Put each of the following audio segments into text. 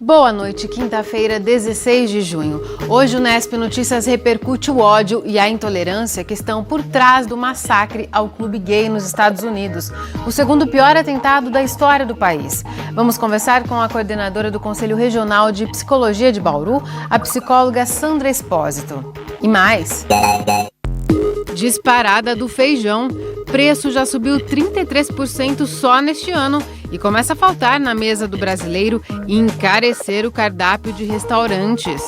Boa noite, quinta-feira, 16 de junho. Hoje o Nesp Notícias repercute o ódio e a intolerância que estão por trás do massacre ao clube gay nos Estados Unidos, o segundo pior atentado da história do país. Vamos conversar com a coordenadora do Conselho Regional de Psicologia de Bauru, a psicóloga Sandra Espósito. E mais... Disparada do feijão. Preço já subiu 33% só neste ano e começa a faltar na mesa do brasileiro e encarecer o cardápio de restaurantes.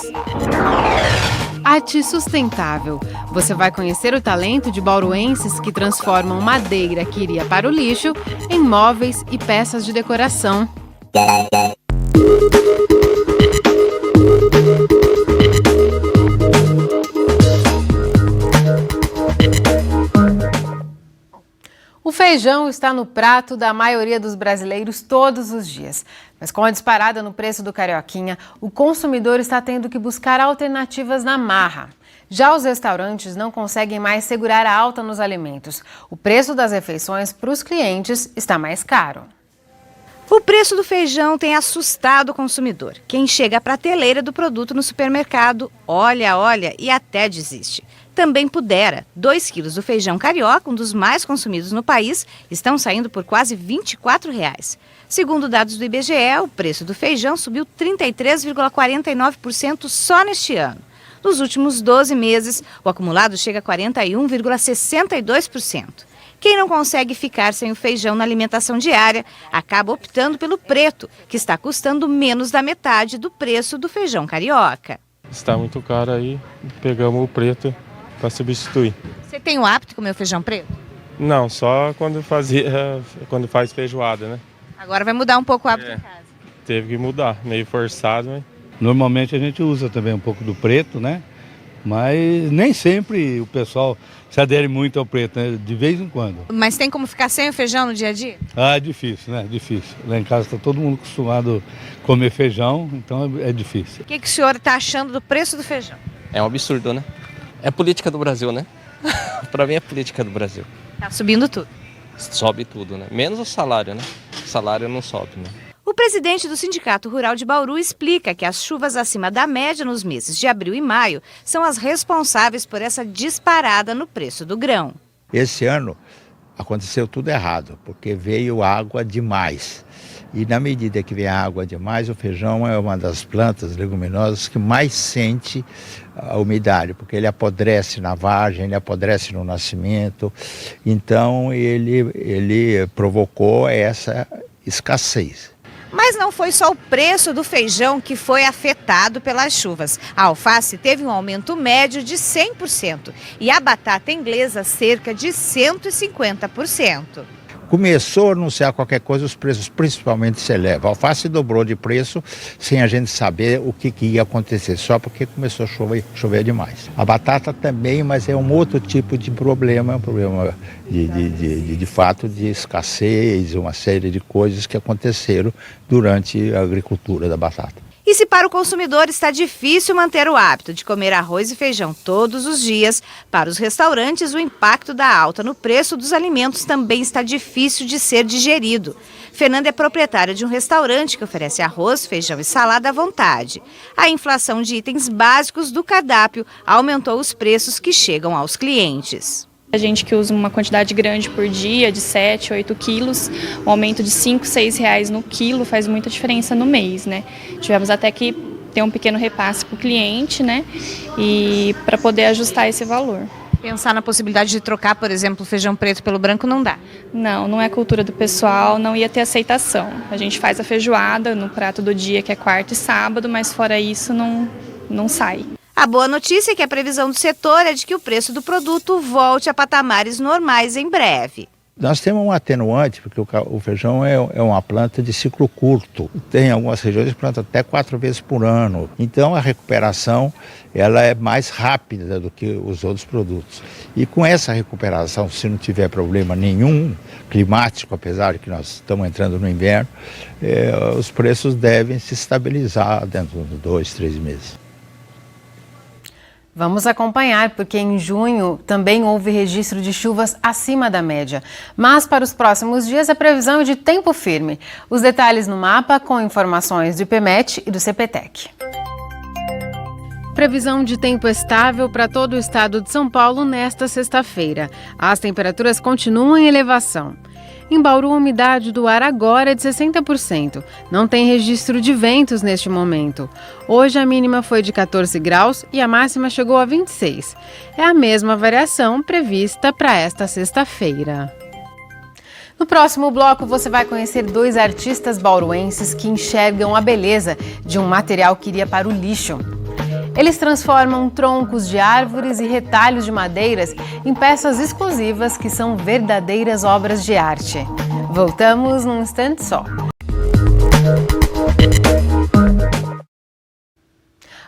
Arte Sustentável. Você vai conhecer o talento de bauruenses que transformam madeira que iria para o lixo em móveis e peças de decoração. O feijão está no prato da maioria dos brasileiros todos os dias. Mas com a disparada no preço do carioquinha, o consumidor está tendo que buscar alternativas na marra. Já os restaurantes não conseguem mais segurar a alta nos alimentos. O preço das refeições para os clientes está mais caro. O preço do feijão tem assustado o consumidor. Quem chega à prateleira do produto no supermercado, olha e até desiste. Também pudera. 2 quilos do feijão carioca, um dos mais consumidos no país, estão saindo por quase R$ 24. Segundo dados do IBGE, o preço do feijão subiu 33,49% só neste ano. Nos últimos 12 meses, o acumulado chega a 41,62%. Quem não consegue ficar sem o feijão na alimentação diária, acaba optando pelo preto, que está custando menos da metade do preço do feijão carioca. Está muito caro aí, pegamos o preto para substituir. Você tem o hábito de comer o feijão preto? Não, só quando faz feijoada, né? Agora vai mudar um pouco o hábito em casa. Teve que mudar, meio forçado, né? Normalmente a gente usa também um pouco do preto, né? Mas nem sempre o pessoal se adere muito ao preto, né? De vez em quando. Mas tem como ficar sem o feijão no dia a dia? Ah, é difícil, né? Difícil. Lá em casa está todo mundo acostumado a comer feijão, então é difícil. O que o senhor está achando do preço do feijão? É um absurdo, né? É política do Brasil, né? Para mim é política do Brasil. Tá subindo tudo. Sobe tudo, né? Menos o salário, né? O salário não sobe, né? O presidente do Sindicato Rural de Bauru explica que as chuvas acima da média nos meses de abril e maio são as responsáveis por essa disparada no preço do grão. Esse ano aconteceu tudo errado, porque veio água demais. E na medida que vem água demais, o feijão é uma das plantas leguminosas que mais sente a umidade, porque ele apodrece na vagem, ele apodrece no nascimento. Então ele provocou essa escassez. Mas não foi só o preço do feijão que foi afetado pelas chuvas. A alface teve um aumento médio de 100% e a batata inglesa cerca de 150%. Começou a anunciar qualquer coisa, os preços principalmente se elevam. A alface dobrou de preço sem a gente saber o que ia acontecer, só porque começou a chover demais. A batata também, mas é um outro tipo de problema, problema de fato de escassez, uma série de coisas que aconteceram durante a agricultura da batata. E se para o consumidor está difícil manter o hábito de comer arroz e feijão todos os dias, para os restaurantes o impacto da alta no preço dos alimentos também está difícil de ser digerido. Fernanda é proprietária de um restaurante que oferece arroz, feijão e salada à vontade. A inflação de itens básicos do cardápio aumentou os preços que chegam aos clientes. A gente que usa uma quantidade grande por dia, de 7, 8 quilos, um aumento de 5, 6 reais no quilo faz muita diferença no mês, né? Tivemos até que ter um pequeno repasse para o cliente, né? E para poder ajustar esse valor. Pensar na possibilidade de trocar, por exemplo, o feijão preto pelo branco não dá? Não é cultura do pessoal, não ia ter aceitação. A gente faz a feijoada no prato do dia, que é quarta e sábado, mas fora isso não sai. A boa notícia é que a previsão do setor é de que o preço do produto volte a patamares normais em breve. Nós temos um atenuante, porque o feijão é uma planta de ciclo curto. Tem algumas regiões que plantam até 4 vezes por ano. Então a recuperação ela é mais rápida do que os outros produtos. E com essa recuperação, se não tiver problema nenhum climático, apesar de que nós estamos entrando no inverno, os preços devem se estabilizar dentro de 2, 3 meses. Vamos acompanhar, porque em junho também houve registro de chuvas acima da média. Mas para os próximos dias a previsão é de tempo firme. Os detalhes no mapa com informações do IPMET e do CPTEC. Previsão de tempo estável para todo o estado de São Paulo nesta sexta-feira. As temperaturas continuam em elevação. Em Bauru, a umidade do ar agora é de 60%. Não tem registro de ventos neste momento. Hoje a mínima foi de 14 graus e a máxima chegou a 26. É a mesma variação prevista para esta sexta-feira. No próximo bloco você vai conhecer 2 artistas bauruenses que enxergam a beleza de um material que iria para o lixo. Eles transformam troncos de árvores e retalhos de madeiras em peças exclusivas que são verdadeiras obras de arte. Voltamos num instante só.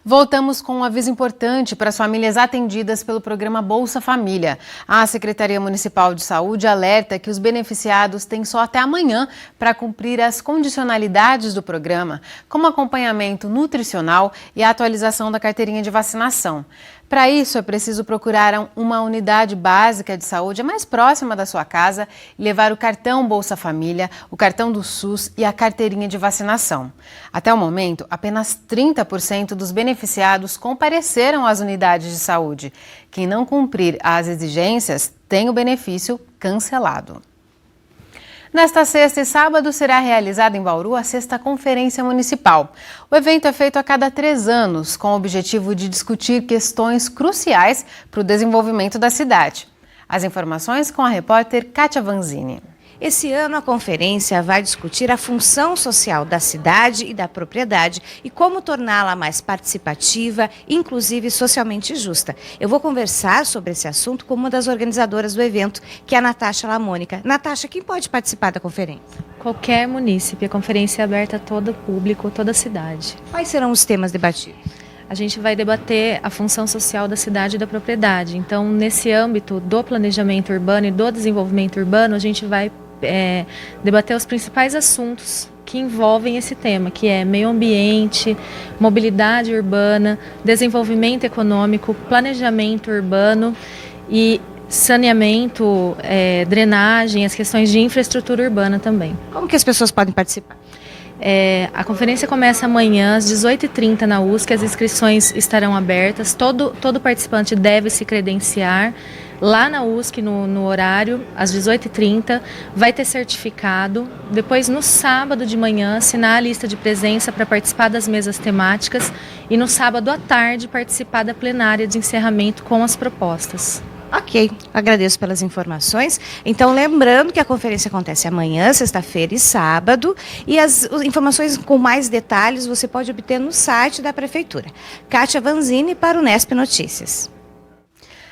Voltamos com um aviso importante para as famílias atendidas pelo programa Bolsa Família. A Secretaria Municipal de Saúde alerta que os beneficiados têm só até amanhã para cumprir as condicionalidades do programa, como acompanhamento nutricional e a atualização da carteirinha de vacinação. Para isso, é preciso procurar uma unidade básica de saúde mais próxima da sua casa e levar o cartão Bolsa Família, o cartão do SUS e a carteirinha de vacinação. Até o momento, apenas 30% dos beneficiados compareceram às unidades de saúde. Quem não cumprir as exigências tem o benefício cancelado. Nesta sexta e sábado será realizada em Bauru a 6ª Conferência Municipal. O evento é feito a cada 3 anos, com o objetivo de discutir questões cruciais para o desenvolvimento da cidade. As informações com a repórter Kátia Vanzini. Esse ano a conferência vai discutir a função social da cidade e da propriedade e como torná-la mais participativa, inclusive socialmente justa. Eu vou conversar sobre esse assunto com uma das organizadoras do evento, que é a Natasha Lamônica. Natasha, quem pode participar da conferência? Qualquer munícipe. A conferência é aberta a todo público, toda a cidade. Quais serão os temas debatidos? A gente vai debater a função social da cidade e da propriedade. Então, nesse âmbito do planejamento urbano e do desenvolvimento urbano, a gente vai debater os principais assuntos que envolvem esse tema, que é meio ambiente, mobilidade urbana, desenvolvimento econômico, planejamento urbano e saneamento, drenagem, as questões de infraestrutura urbana também. Como que as pessoas podem participar? A conferência começa amanhã às 18h30 na USC, as inscrições estarão abertas, todo participante deve se credenciar lá na USC no horário, às 18h30, vai ter certificado. Depois, no sábado de manhã, assinar a lista de presença para participar das mesas temáticas e no sábado à tarde participar da plenária de encerramento com as propostas. Ok, agradeço pelas informações. Então, lembrando que a conferência acontece amanhã, sexta-feira e sábado, e as informações com mais detalhes você pode obter no site da Prefeitura. Kátia Vanzini para o Unesp Notícias.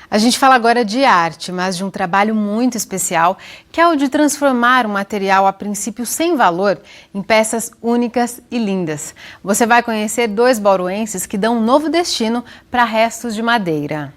A gente fala agora de arte, mas de um trabalho muito especial, que é o de transformar um material a princípio sem valor em peças únicas e lindas. Você vai conhecer 2 bauruenses que dão um novo destino para restos de madeira.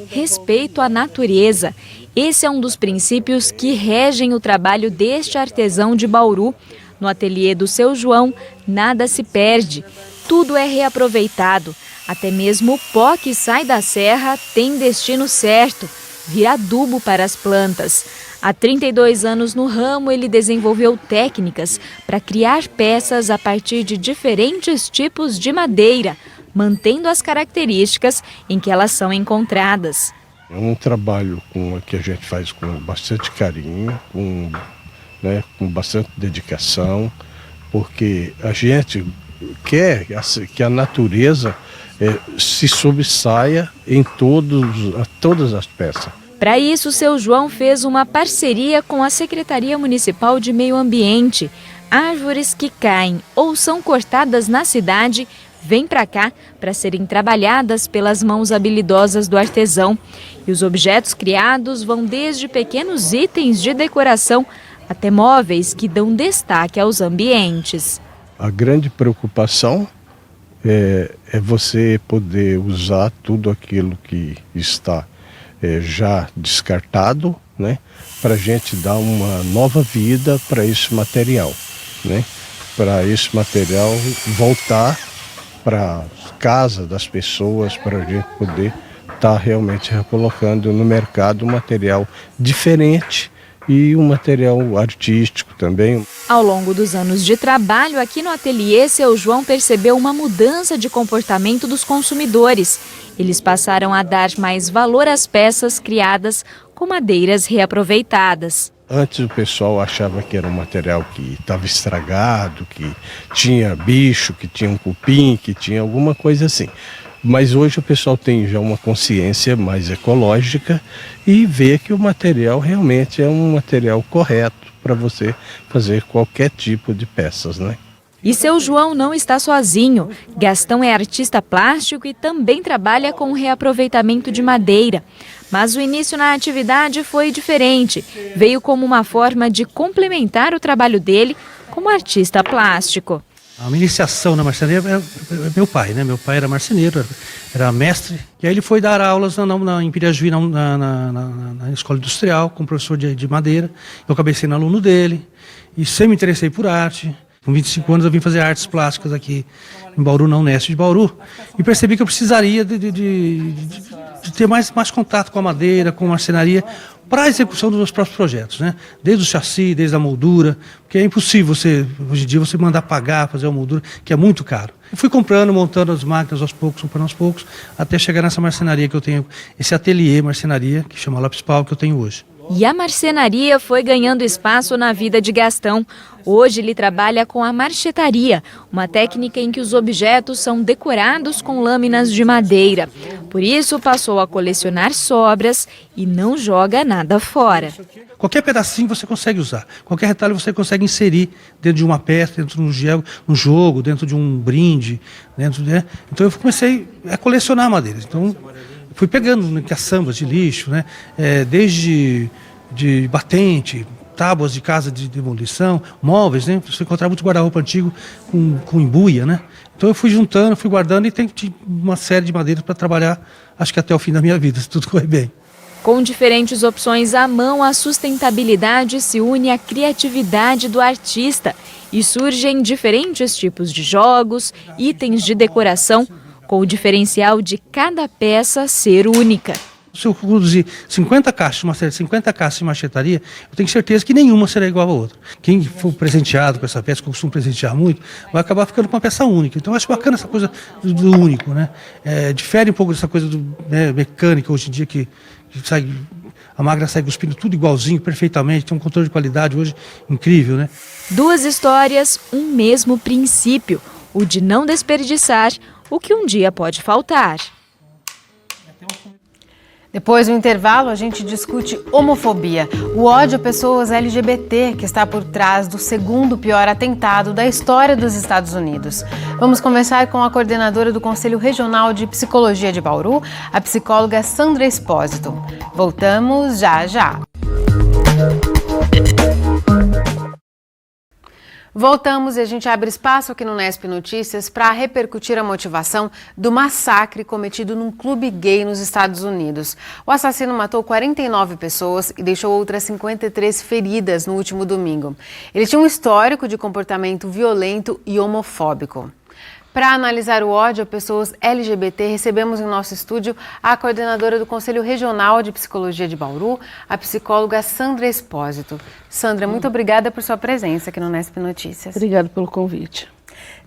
Respeito à natureza. Esse é um dos princípios que regem o trabalho deste artesão de Bauru. No ateliê do Seu João, nada se perde, tudo é reaproveitado. Até mesmo o pó que sai da serra tem destino certo, vira adubo para as plantas. Há 32 anos no ramo, ele desenvolveu técnicas para criar peças a partir de diferentes tipos de madeira, mantendo as características em que elas são encontradas. É um trabalho que a gente faz com bastante carinho, com bastante dedicação, porque a gente quer que a natureza se sobressaia em todas as peças. Para isso, Seu João fez uma parceria com a Secretaria Municipal de Meio Ambiente. Árvores que caem ou são cortadas na cidade vêm para cá para serem trabalhadas pelas mãos habilidosas do artesão. E os objetos criados vão desde pequenos itens de decoração até móveis que dão destaque aos ambientes. A grande preocupação é você poder usar tudo aquilo que está já descartado, né, para a gente dar uma nova vida para esse material, né, para esse material voltar para a casa das pessoas, para a gente poder estar realmente recolocando no mercado um material diferente e um material artístico também. Ao longo dos anos de trabalho aqui no ateliê, seu João percebeu uma mudança de comportamento dos consumidores. Eles passaram a dar mais valor às peças criadas com madeiras reaproveitadas. Antes o pessoal achava que era um material que estava estragado, que tinha bicho, que tinha um cupim, que tinha alguma coisa assim. Mas hoje o pessoal tem já uma consciência mais ecológica e vê que o material realmente é um material correto para você fazer qualquer tipo de peças, né? E seu João não está sozinho. Gastão é artista plástico e também trabalha com o reaproveitamento de madeira. Mas o início na atividade foi diferente. Veio como uma forma de complementar o trabalho dele como artista plástico. A minha iniciação na marcenaria é meu pai, né? Meu pai era marceneiro, era mestre. E aí ele foi dar aulas em Pirajuí, na escola industrial, com professor de madeira. Eu acabei sendo aluno dele e sempre me interessei por arte. Com 25 anos eu vim fazer artes plásticas aqui em Bauru, na Unesp de Bauru. E percebi que eu precisaria de ter mais contato com a madeira, com a marcenaria, para a execução dos meus próprios projetos, né? Desde o chassi, desde a moldura, porque é impossível hoje em dia, você mandar pagar, fazer a moldura, que é muito caro. Eu fui comprando, montando as máquinas aos poucos, até chegar nessa marcenaria que eu tenho, esse ateliê marcenaria, que chama Lápis Pau, que eu tenho hoje. E a marcenaria foi ganhando espaço na vida de Gastão. Hoje ele trabalha com a marchetaria, uma técnica em que os objetos são decorados com lâminas de madeira. Por isso passou a colecionar sobras e não joga nada fora. Qualquer pedacinho você consegue usar, qualquer retalho você consegue inserir dentro de uma peça, dentro de um jogo, dentro de um brinde. Né? Então eu comecei a colecionar madeiras. Então, fui pegando caçambas de lixo, né? Desde de batente, tábuas de casa de demolição, móveis, né? Você encontrava muito guarda-roupa antigo com embuia, né? Então eu fui juntando, fui guardando e tenho uma série de madeiras para trabalhar, acho que até o fim da minha vida, se tudo correr bem. Com diferentes opções à mão, a sustentabilidade se une à criatividade do artista e surgem diferentes tipos de jogos, itens de decoração, com o diferencial de cada peça ser única. Se eu produzir 50 caixas, uma série de 50 caixas de marchetaria, eu tenho certeza que nenhuma será igual à outra. Quem for presenteado com essa peça, que eu costumo presentear muito, vai acabar ficando com uma peça única. Então eu acho bacana essa coisa do único, né? Difere um pouco dessa coisa mecânica hoje em dia, que a máquina sai cuspindo tudo igualzinho, perfeitamente, tem um controle de qualidade hoje incrível, né? Duas histórias, um mesmo princípio, o de não desperdiçar o que um dia pode faltar. Depois do intervalo, a gente discute homofobia, o ódio a pessoas LGBT que está por trás do segundo pior atentado da história dos Estados Unidos. Vamos conversar com a coordenadora do Conselho Regional de Psicologia de Bauru, a psicóloga Sandra Espósito. Voltamos já. Voltamos e a gente abre espaço aqui no Nesp Notícias para repercutir a motivação do massacre cometido num clube gay nos Estados Unidos. O assassino matou 49 pessoas e deixou outras 53 feridas no último domingo. Ele tinha um histórico de comportamento violento e homofóbico. Para analisar o ódio a pessoas LGBT, recebemos em nosso estúdio a coordenadora do Conselho Regional de Psicologia de Bauru, a psicóloga Sandra Espósito. Sandra, muito obrigada por sua presença aqui no Nesp Notícias. Obrigada pelo convite.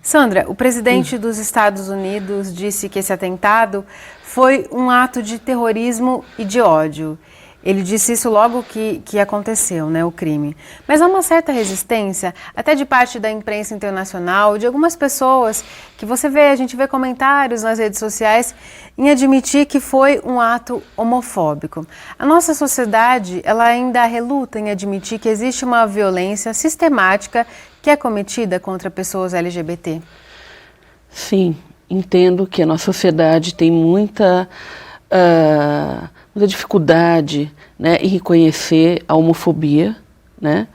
Sandra, o presidente dos Estados Unidos disse que esse atentado foi um ato de terrorismo e de ódio. Ele disse isso logo que aconteceu, né, o crime. Mas há uma certa resistência, até de parte da imprensa internacional, de algumas pessoas que a gente vê comentários nas redes sociais em admitir que foi um ato homofóbico. A nossa sociedade, ela ainda reluta em admitir que existe uma violência sistemática que é cometida contra pessoas LGBT. Sim, entendo que a nossa sociedade tem muita dificuldade, né, em reconhecer a homofobia, né,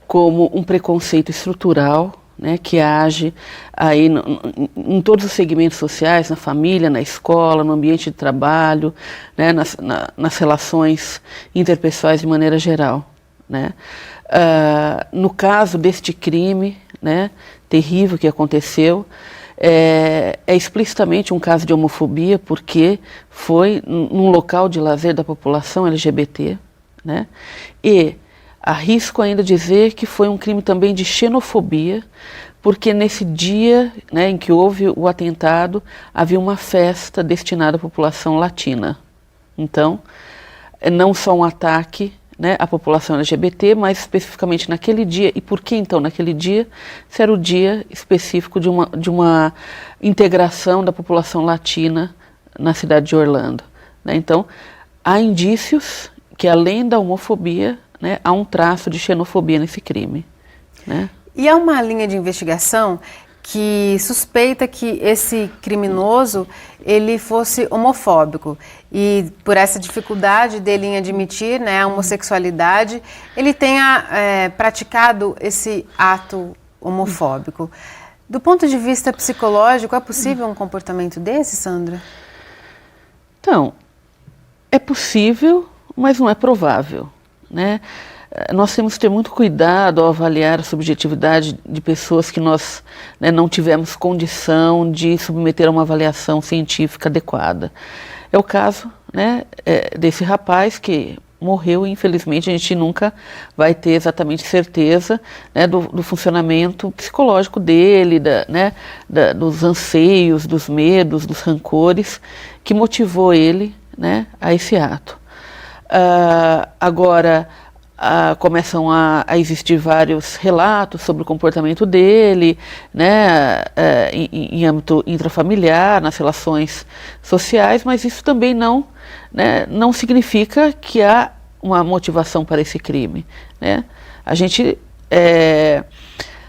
como um preconceito estrutural, né, que age aí em todos os segmentos sociais, na família, na escola, no ambiente de trabalho, né, nas relações interpessoais de maneira geral, né. No caso deste crime, né, terrível que aconteceu, é explicitamente um caso de homofobia, porque foi num local de lazer da população LGBT, né? E arrisco ainda dizer que foi um crime também de xenofobia, porque nesse dia, né, em que houve o atentado, havia uma festa destinada à população latina. Então, não só um ataque, né, à população LGBT, mas especificamente naquele dia. E por que então naquele dia? Se era o dia específico de uma integração da população latina na cidade de Orlando, né? Então, há indícios que além da homofobia, né, há um traço de xenofobia nesse crime, né? E há uma linha de investigação que suspeita que esse criminoso ele fosse homofóbico e por essa dificuldade dele em admitir, né, a homossexualidade, ele tenha praticado esse ato homofóbico. Do ponto de vista psicológico, é possível um comportamento desse, Sandra? Então, é possível, mas não é provável, né? Nós temos que ter muito cuidado ao avaliar a subjetividade de pessoas que nós, né, não tivemos condição de submeter a uma avaliação científica adequada. É o caso, né, desse rapaz que morreu e infelizmente a gente nunca vai ter exatamente certeza, né, do funcionamento psicológico dele, dos anseios, dos medos, dos rancores que motivou ele, né, a esse ato. Agora, começam a existir vários relatos sobre o comportamento dele, né, em âmbito intrafamiliar, nas relações sociais, mas isso também não significa que há uma motivação para esse crime, né? A gente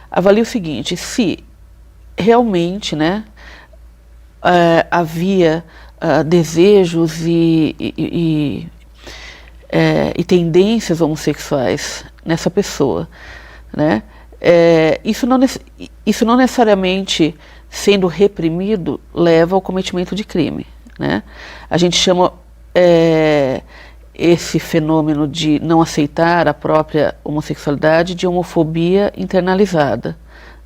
avalia o seguinte: se realmente, né, havia desejos e tendências homossexuais nessa pessoa, né? Isso não necessariamente, sendo reprimido, leva ao cometimento de crime, né? A gente chama esse fenômeno de não aceitar a própria homossexualidade de homofobia internalizada,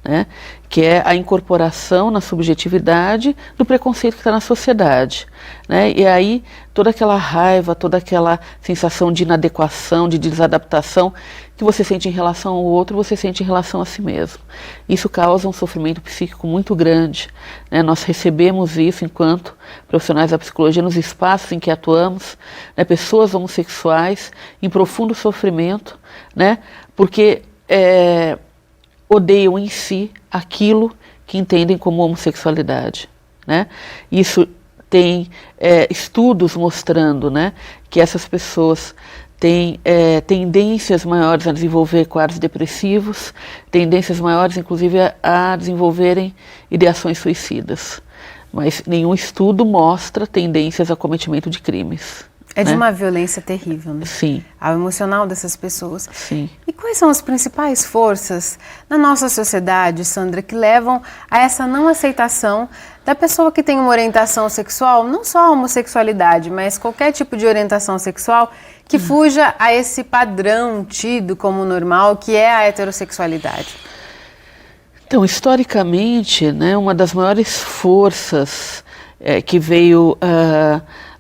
né? Que é a incorporação na subjetividade do preconceito que está na sociedade, né? E aí toda aquela raiva, toda aquela sensação de inadequação, de desadaptação que você sente em relação ao outro, você sente em relação a si mesmo. Isso causa um sofrimento psíquico muito grande, né? Nós recebemos isso enquanto profissionais da psicologia nos espaços em que atuamos, né? Pessoas homossexuais em profundo sofrimento, né? Porque odeiam em si aquilo que entendem como homossexualidade, né? Isso tem estudos mostrando, né, que essas pessoas têm tendências maiores a desenvolver quadros depressivos, tendências maiores, inclusive, a desenvolverem ideações suicidas. Mas nenhum estudo mostra tendências a cometimento de crimes. É de uma violência terrível, né? Sim. Ao emocional dessas pessoas. Sim. E quais são as principais forças na nossa sociedade, Sandra, que levam a essa não aceitação da pessoa que tem uma orientação sexual, não só a homossexualidade, mas qualquer tipo de orientação sexual que fuja a esse padrão tido como normal, que é a heterossexualidade? Então, historicamente, né, uma das maiores forças que veio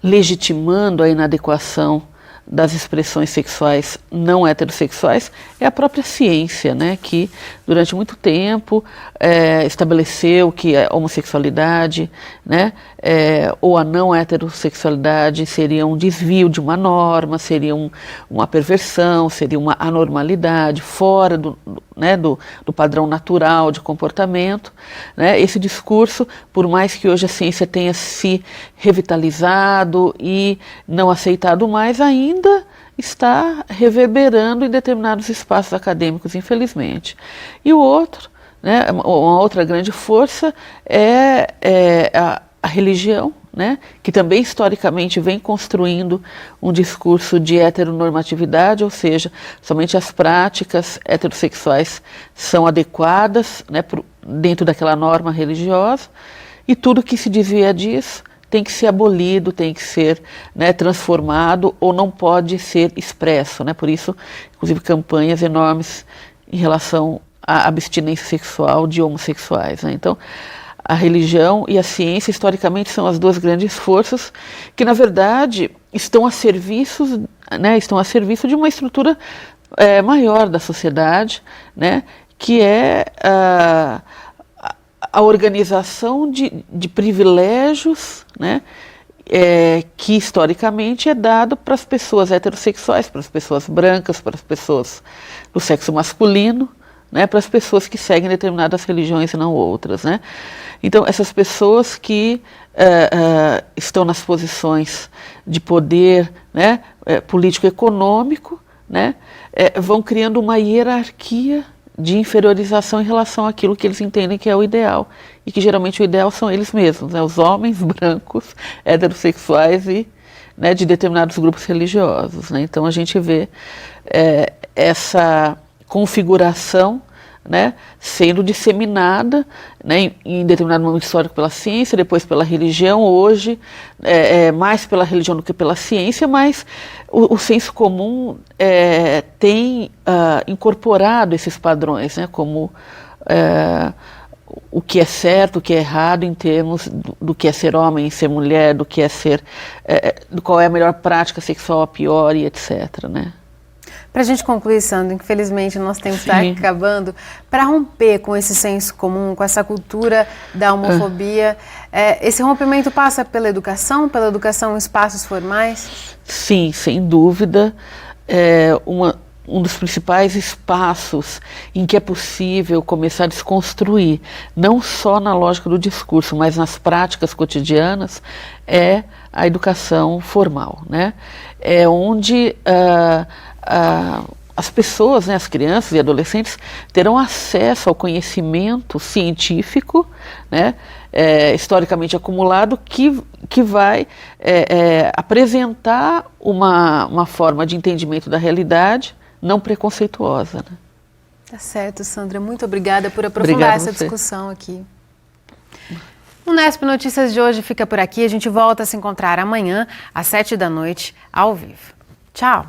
legitimando a inadequação das expressões sexuais não heterossexuais é a própria ciência, né, que durante muito tempo estabeleceu que a homossexualidade, né, ou a não heterossexualidade seria um desvio de uma norma, seria uma perversão, seria uma anormalidade fora do padrão natural de comportamento, né? Esse discurso, por mais que hoje a ciência tenha se revitalizado e não aceitado mais, ainda está reverberando em determinados espaços acadêmicos, infelizmente. E o outro, né, uma outra grande força é a religião, né, que também historicamente vem construindo um discurso de heteronormatividade, ou seja, somente as práticas heterossexuais são adequadas, né, dentro daquela norma religiosa, e tudo que se desvia disso tem que ser abolido, tem que ser, né, transformado, ou não pode ser expresso, né? Por isso, inclusive, campanhas enormes em relação à abstinência sexual de homossexuais, né? Então, a religião e a ciência, historicamente, são as duas grandes forças que, na verdade, estão a serviço, né, de uma estrutura maior da sociedade, né, que é a organização de privilégios, né, que historicamente é dado para as pessoas heterossexuais, para as pessoas brancas, para as pessoas do sexo masculino, né, para as pessoas que seguem determinadas religiões e não outras, né. Então, essas pessoas que estão nas posições de poder, né, político-econômico, né, vão criando uma hierarquia de inferiorização em relação àquilo que eles entendem que é o ideal, e que geralmente o ideal são eles mesmos, né, os homens brancos, heterossexuais e, né, de determinados grupos religiosos, né. Então a gente vê essa configuração, né, sendo disseminada, né, em determinado momento histórico pela ciência, depois pela religião, hoje mais pela religião do que pela ciência, mas o senso comum tem incorporado esses padrões, né, como o que é certo, o que é errado em termos do que é ser homem, ser mulher, do que é ser, qual é a melhor prática sexual, a pior e etc, né. Para a gente concluir, Sandra, infelizmente nós temos que estar acabando, para romper com esse senso comum, com essa cultura da homofobia, esse rompimento passa pela educação em espaços formais? Sim, sem dúvida. Um dos principais espaços em que é possível começar a desconstruir, não só na lógica do discurso, mas nas práticas cotidianas, é a educação formal, né? É onde as pessoas, né, as crianças e adolescentes, terão acesso ao conhecimento científico, né, historicamente acumulado, que vai apresentar uma forma de entendimento da realidade não preconceituosa, né? Tá certo, Sandra. Muito obrigada por aprofundar essa discussão aqui. O Unesp Notícias de hoje fica por aqui. A gente volta a se encontrar amanhã, às 19h, ao vivo. Tchau!